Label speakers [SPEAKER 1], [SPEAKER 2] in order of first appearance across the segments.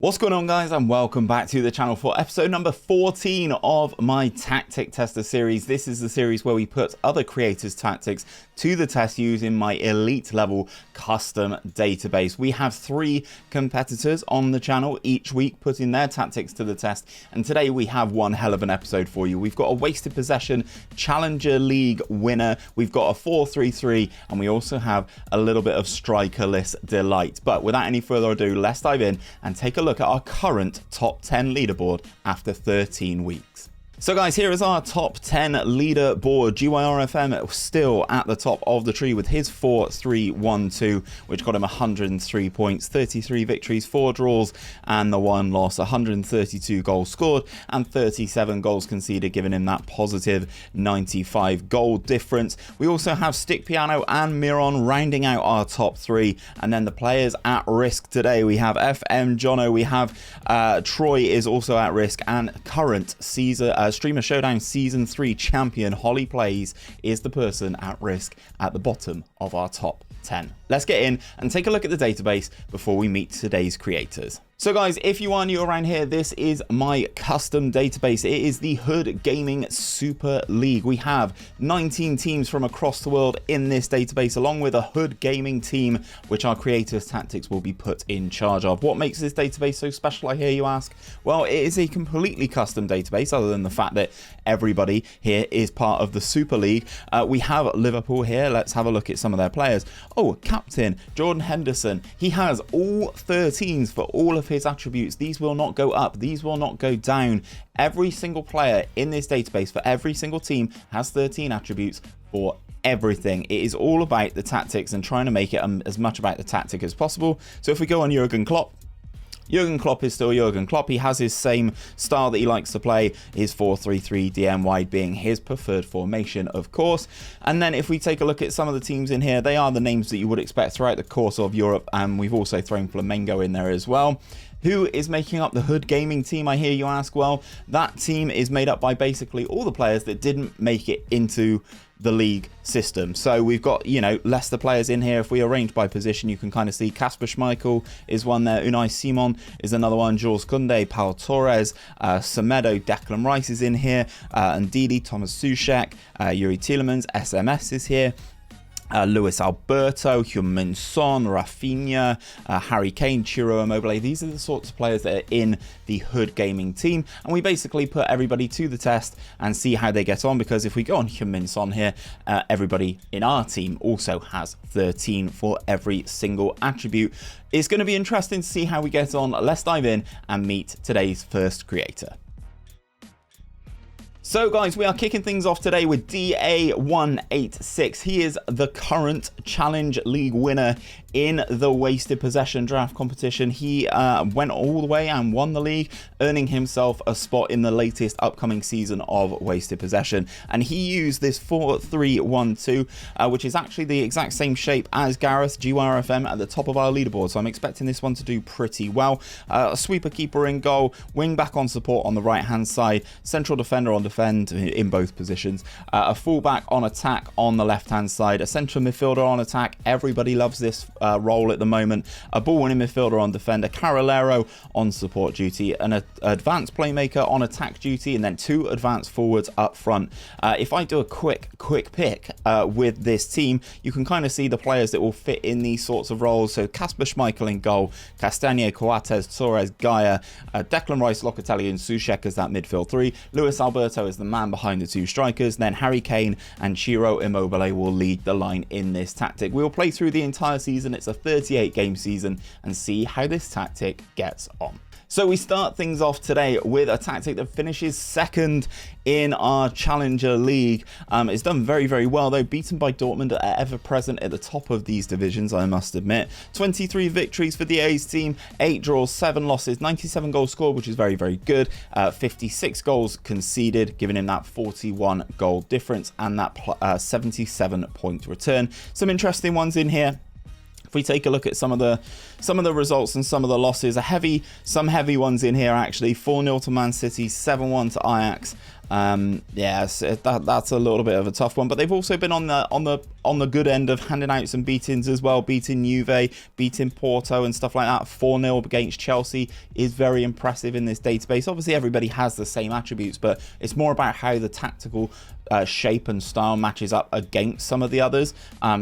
[SPEAKER 1] What's going on, guys, and welcome back to the channel for episode number 14 of my tactic tester series. This is the series where we put other creators' tactics to the test using my elite level custom database. We have 3 competitors on the channel each week putting their tactics to the test, and today we have one hell of an episode for you. We've got a wasted possession Challenger League winner, we've got a 4-3-3, and we also have a little bit of strikerless delight. But without any further ado, let's dive in and take a look at our current top 10 leaderboard after 13 weeks. So guys, here is our top 10 leaderboard. 𝘼𝙗𝙤𝙪 still at the top of the tree with his 4-3-1-2, which got him 103 points, 33 victories, 4 draws, and the 1 loss, 132 goals scored, and 37 goals conceded, giving him that positive 95 goal difference. We also have 𝘼𝙗𝙤𝙪 and 𝘼𝙗𝙤𝙪 rounding out our top 3, and then the players at risk today. We have FM22, we have Troy is also at risk, and current season Streamer Showdown Season 3 champion Holly Plays is the person at risk at the bottom of our top 10. Let's get in and take a look at the database before we meet today's creators. So guys, if you are new around here, this is my custom database. It is the Hood Gaming Super League. We have 19 teams from across the world in this database, along with a Hood Gaming team, which our creators' tactics will be put in charge of. What makes this database so special, I hear you ask? Well, it is a completely custom database, other than the fact that everybody here is part of the Super League. We have Liverpool here. Let's have a look at some of their players. Oh, captain Jordan Henderson. He has all 13s for all of his attributes. These will not go up, these will not go down. Every single player in this database for every single team has 13 attributes for everything. It is all about the tactics and trying to make it as much about the tactic as possible. So if we go on Jurgen Klopp, Jurgen Klopp is still Jurgen Klopp. He has his same style that he likes to play, his 4-3-3 DM wide being his preferred formation, of course. And then if we take a look at some of the teams in here, they are the names that you would expect throughout the course of Europe, and we've also thrown Flamengo in there as well. Who is making up the Hood Gaming team, I hear you ask? Well, that team is made up by basically all the players that didn't make it into the league system. So we've got, you know, Leicester players in here. If we arrange by position, you can kind of see Kasper Schmeichel is one there, Unai Simon is another one, Jules Koundé, Pau Torres, Semedo, Declan Rice is in here, and Didi, Thomas Soucek, Youri Tielemans, SMS is here. Luis Alberto, 𝘼𝙗𝙤𝙪, Rafinha, Harry Kane, 𝘼𝙗𝙤𝙪 Immobile. These are the sorts of players that are in the Hood Gaming team, and we basically put everybody to the test and see how they get on, because if we go on 𝘼𝙗𝙤𝙪 here, everybody in our team also has 13 for every single attribute. It's going to be interesting to see how we get on. Let's dive in and meet today's first creator. So guys, we are kicking things off today with DA186. He is the current Challenge League winner in the Wasted Possession draft competition. He went all the way and won the league, earning himself a spot in the latest upcoming season of Wasted Possession. And he used this 4-3-1-2, which is actually the exact same shape as Gareth 𝘼𝙗𝙤𝙪 at the top of our leaderboard. So I'm expecting this one to do pretty well. A sweeper keeper in goal, wing back on support on the right hand side, central defender on defend in both positions, a fullback on attack on the left hand side, a central midfielder on attack. Everybody loves this role at the moment. A ball winning midfielder on defend, a Carrilero on support duty, an advanced playmaker on attack duty, and then 2 advanced forwards up front. If I do a quick pick with this team, you can kind of see the players that will fit in these sorts of roles. So Kasper Schmeichel in goal, Castagne, Coates, Torres, Gaia, Declan Rice, Locatelli, and Soucek as that midfield 3. Luis Alberto is the man behind the 2 strikers. Then Harry Kane and 𝘼𝙗𝙤𝙪 Immobile will lead the line in this tactic. We will play through the entire season. It's a 38 game season, and see how this tactic gets on. So we start things off today with a tactic that finishes second in our Challenger League. It's done very, very well though, beaten by Dortmund, ever present at the top of these divisions, I must admit. 23 victories for the A's team, 8 draws, 7 losses, 97 goals scored, which is very, very good. 56 goals conceded, giving him that 41 goal difference and that 77 point return. Some interesting ones in here. If we take a look at some of the results and some of the losses, some heavy ones in here actually. 4-0 to Man City, 7-1 to Ajax, Yes, that's a little bit of a tough one, but they've also been on the on the good end of handing out some beatings as well, beating Juve, beating Porto and stuff like that. 4-0 against Chelsea is very impressive in this database. Obviously everybody has the same attributes, but it's more about how the tactical shape and style matches up against some of the others.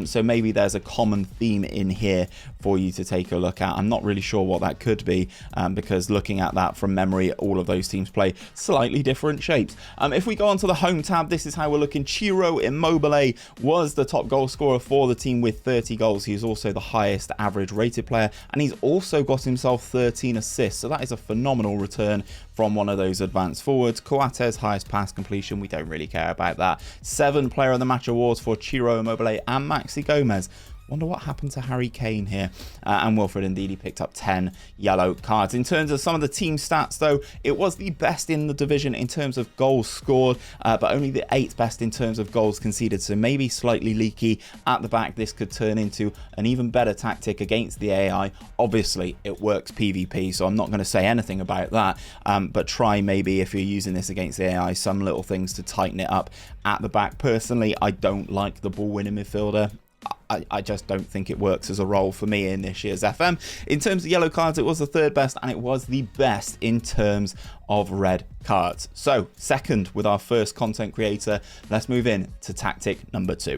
[SPEAKER 1] So maybe there's a common theme in here for you to take a look at. I'm not really sure what that could be, because looking at that from memory, all of those teams play slightly different shapes. If we go onto the home tab, this is how we're looking. 𝘼𝙗𝙤𝙪 was the top goal scorer for the team with 30 goals. He is also the highest average rated player, and he's also got himself 13 assists. So that is a phenomenal return from one of those advanced forwards. 𝘼𝙗𝙤𝙪's highest pass completion, we don't really care about that. 7 player of the match awards for 𝘼𝙗𝙤𝙪 and Maxi Gomez. Wonder what happened to Harry Kane here. And Wilfred Ndidi picked up 10 yellow cards. In terms of some of the team stats, though, it was the best in the division in terms of goals scored, but only the 8th best in terms of goals conceded. So maybe slightly leaky at the back. This could turn into an even better tactic against the AI. Obviously, it works PvP, so I'm not going to say anything about that. But try maybe, if you're using this against the AI, some little things to tighten it up at the back. Personally, I don't like the ball-winning midfielder. I just don't think it works as a role for me in this year's FM. In terms of yellow cards, it was the 3rd best, and it was the best in terms of red cards. So, second with our first content creator, let's move in to tactic number 2.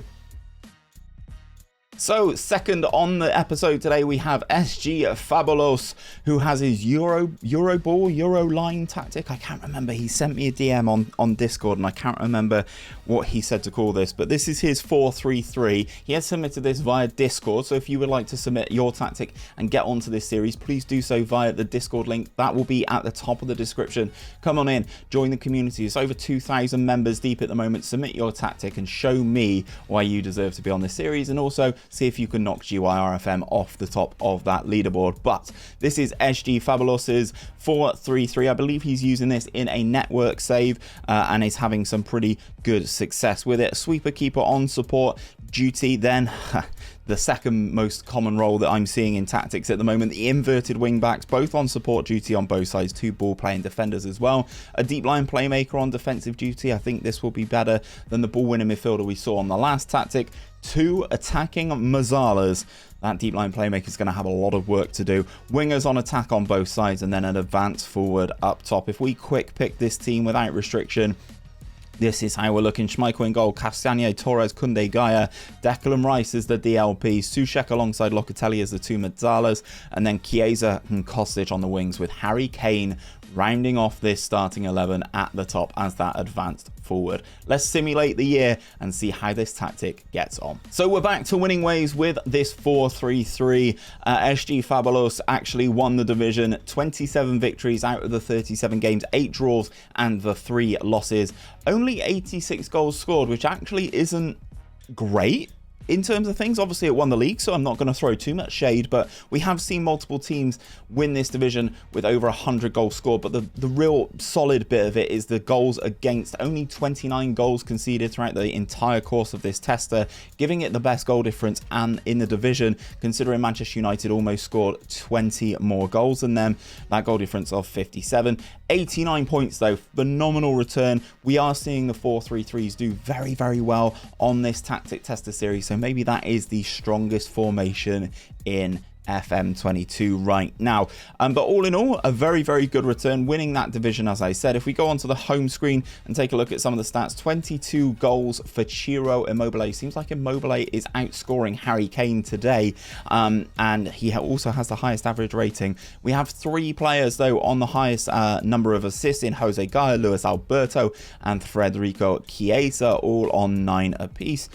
[SPEAKER 1] So, second on the episode today, we have Sgfabolus, who has his Euro line tactic. I can't remember. He sent me a DM on Discord, and I can't remember what he said to call this, but this is his 4-3-3. He has submitted this via Discord, so if you would like to submit your tactic and get onto this series, please do so via the Discord link. That will be at the top of the description. Come on in, join the community. It's over 2,000 members deep at the moment. Submit your tactic and show me why you deserve to be on this series, and also see if you can knock 𝑔YRFM off the top of that leaderboard. But this is Sgfabolus's 4-3-3. I believe he's using this in a network save and is having some pretty good success with it. Sweeper keeper on support duty, then the second most common role that I'm seeing in tactics at the moment, the inverted wing backs, both on support duty on both sides, 2 ball playing defenders as well. A deep line playmaker on defensive duty. I think this will be better than the ball winning midfielder we saw on the last tactic. 2 attacking Mazzalas. That deep line playmaker is going to have a lot of work to do. Wingers on attack on both sides, and then an advanced forward up top. If we quick pick this team without restriction, this is how we're looking. Schmeichel in goal, Castagne, Torres, Koundé, Gaia, Declan Rice is the DLP, Souček alongside Locatelli as the 2 Mazzalas, and then Chiesa and Kostic on the wings, with Harry Kane rounding off this starting 11 at the top as that advanced forward. Let's simulate the year and see how this tactic gets on. So we're back to winning ways with this 4-3-3. Sgfabolus actually won the division, 27 victories out of the 37 games, 8 draws and the 3 losses. Only 86 goals scored, which actually isn't great in terms of things. Obviously it won the league, so I'm not going to throw too much shade, but we have seen multiple teams win this division with over 100 goals scored. But the real solid bit of it is the goals against. Only 29 goals conceded throughout the entire course of this tester, giving it the best goal difference and in the division, considering Manchester United almost scored 20 more goals than them. That goal difference of 57. 89 points though, phenomenal return. We are seeing the 4-3-3s do very, very well on this tactic tester series, so maybe that is the strongest formation in FM22 right now. But all in all, a very, very good return, winning that division, as I said. If we go onto the home screen and take a look at some of the stats, 22 goals for 𝘼𝙗𝙤𝙪. Seems like 𝘼𝙗𝙤 is outscoring Harry Kane today, and he also has the highest average rating. We have 3 players, though, on the highest number of assists in Jose Gaia, Luis Alberto, and Federico Chiesa, all on 9 apiece.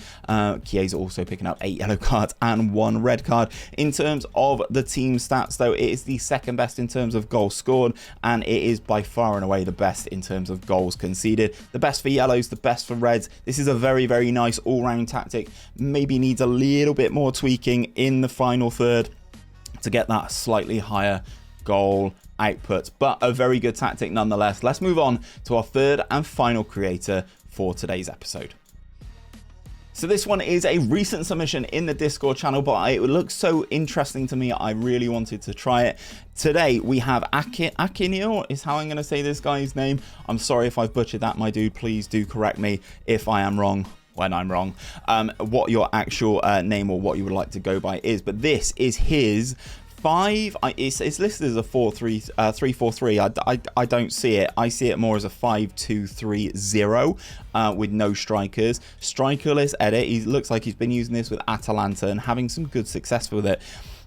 [SPEAKER 1] Chiesa also picking up 8 yellow cards and 1 red card. In terms of the team stats, though, it is the second best in terms of goals scored, and it is by far and away the best in terms of goals conceded. The best for yellows, the best for reds. This is a very, very nice all-round tactic. Maybe needs a little bit more tweaking in the final third to get that slightly higher goal output, but a very good tactic nonetheless. Let's move on to our third and final creator for today's episode. So this one is a recent submission in the Discord channel, but it looks so interesting to me, I really wanted to try it. Today we have Aykaniel, is how I'm going to say this guy's name. I'm sorry if I've butchered that, my dude. Please do correct me if I am wrong. when I'm wrong, what your actual name or what you would like to go by is. But this is his it's listed as a 3-4-3. I don't see it. I see it more as a 5-2-3-0 with no strikers. Strikerless edit. He looks like he's been using this with Atalanta and having some good success with it.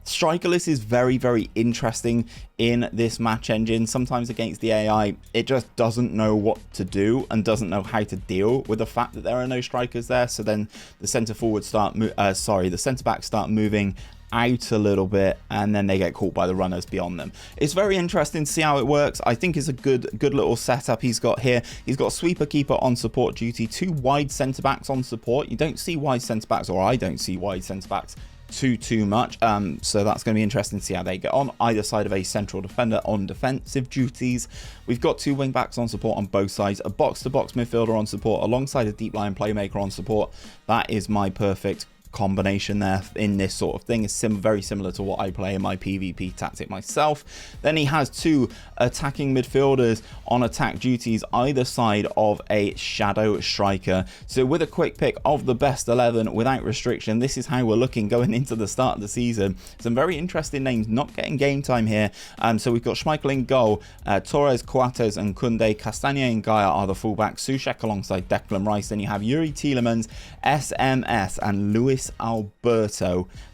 [SPEAKER 1] Strikerless is very, very interesting in this match engine. Sometimes against the AI, it just doesn't know what to do and doesn't know how to deal with the fact that there are no strikers there. So then the centre backs start moving out a little bit, and then they get caught by the runners beyond them. It's very interesting to see how it works. I think it's a good little setup he's got here. He's got sweeper keeper on support duty, 2 wide centre backs on support. You don't see wide centre backs, or I don't see wide centre backs too much, so that's going to be interesting to see how they get on. Either side of a central defender on defensive duties. We've got 2 wing backs on support on both sides, a box-to-box midfielder on support alongside a deep line playmaker on support. That is my perfect combination there in this sort of thing. Is very similar to what I play in my PvP tactic myself. Then he has 2 attacking midfielders on attack duties either side of a shadow striker. So with a quick pick of the best 11 without restriction, this is how we're looking going into the start of the season. Some very interesting names not getting game time here. So we've got Schmeichel in goal, Torres, Coates and Koundé. Castagne and Gaia are the fullbacks, Souček alongside Declan Rice. Then you have 𝘼𝙗𝙤𝙪, SMS and 𝘼𝙗𝙗𝙪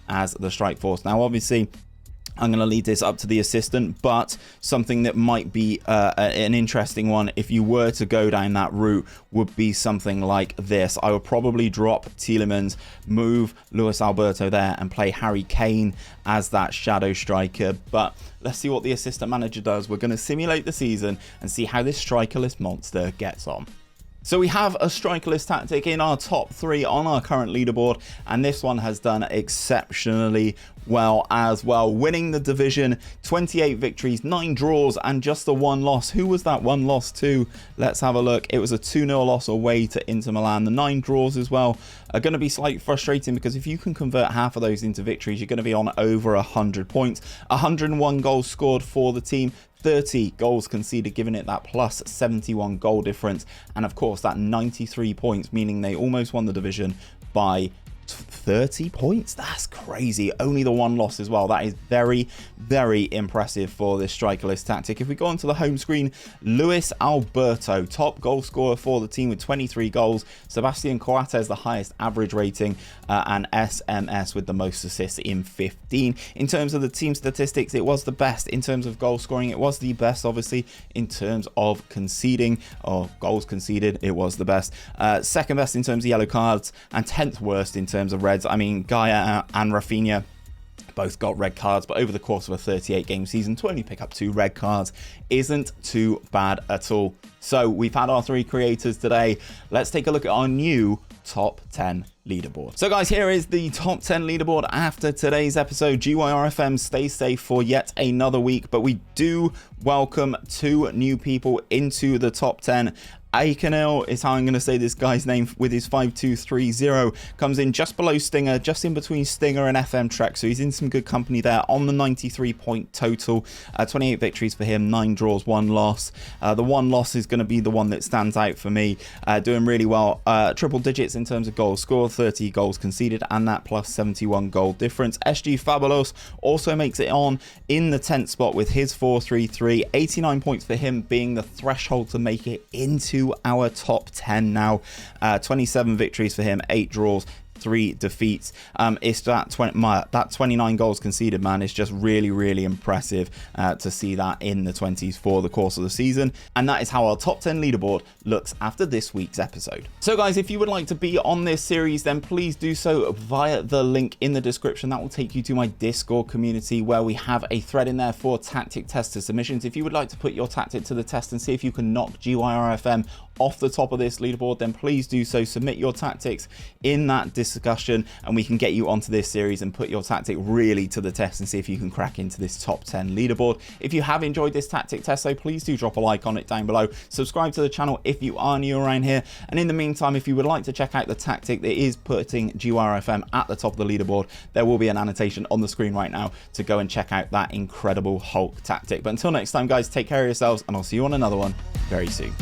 [SPEAKER 1] as the strike force. Now obviously I'm going to lead this up to the assistant, but something that might be an interesting one if you were to go down that route would be something like this. I would probably drop Tielemans, move 𝘼𝙗𝙗𝙪 there and play Harry Kane as that shadow striker. But let's see what the assistant manager does. We're going to simulate the season and see how this strikerless monster gets on. So we have a strikerless tactic in our top 3 on our current leaderboard, and this one has done exceptionally well as well, winning the division, 28 victories, 9 draws and just the 1 loss. Who was that 1 loss to? Let's have a look. It was a 2-0 loss away to Inter Milan. The 9 draws as well are going to be slightly frustrating, because if you can convert half of those into victories, you're going to be on over 100 points. 101 goals scored for the team, 30 goals conceded, giving it that plus 71 goal difference, and of course that 93 points, meaning they almost won the division by 30 points. That's crazy. Only the 1 loss as well. That is very, very impressive for this strikerless tactic. If we go onto the home screen, 𝘼𝙗𝙗𝙪, top goal scorer for the team with 23 goals. Sebastian Coates, the highest average rating, and SMS with the most assists in 15. In terms of the team statistics, it was the best. In terms of goal scoring, it was the best. Obviously, in terms of conceding or goals conceded, it was the best. Second best in terms of yellow cards, and 10th worst in terms of reds. I mean, Gaia and Rafinha both got red cards, but over the course of a 38 game season to only pick up 2 red cards isn't too bad at all. So we've had our 3 creators today. Let's take a look at our new top 10 leaderboard. So guys, here is the top 10 leaderboard after today's episode. GYRFM, stay safe for yet another week, but we do welcome 2 new people into the top 10. Aykaniel is how I'm going to say this guy's name with his 5230. Comes in just below Stinger, just in between Stinger and FM Trek. So he's in some good company there on the 93 point total. 28 victories for him, 9 draws, 1 loss. The 1 loss is going to be the one that stands out for me. Doing really well. Triple digits in terms of goals scored, 30 goals conceded, and that plus 71 goal difference. Sgfabolus also makes it on in the 10th spot with his 433. 89 points for him, being the threshold to make it into our top 10 now. 27 victories for him, 8 draws, 3 defeats. It's that 29 goals conceded, man, is just really, really impressive to see that in the 20s for the course of the season. And that is how our top 10 leaderboard looks after this week's episode. So guys, if you would like to be on this series, then please do so via the link in the description. That will take you to my Discord community, where we have a thread in there for tactic tester submissions. If you would like to put your tactic to the test and see if you can knock GYRFM off the top of this leaderboard, then please do so. Submit your tactics in that discussion and we can get you onto this series and put your tactic really to the test and see if you can crack into this top 10 leaderboard. If you have enjoyed this tactic test, so please do drop a like on it down below. Subscribe to the channel if you are new around here, and in the meantime, if you would like to check out the tactic that is putting GYRFM at the top of the leaderboard, there will be an annotation on the screen right now to go and check out that incredible Hulk tactic. But until next time guys, take care of yourselves and I'll see you on another one very soon.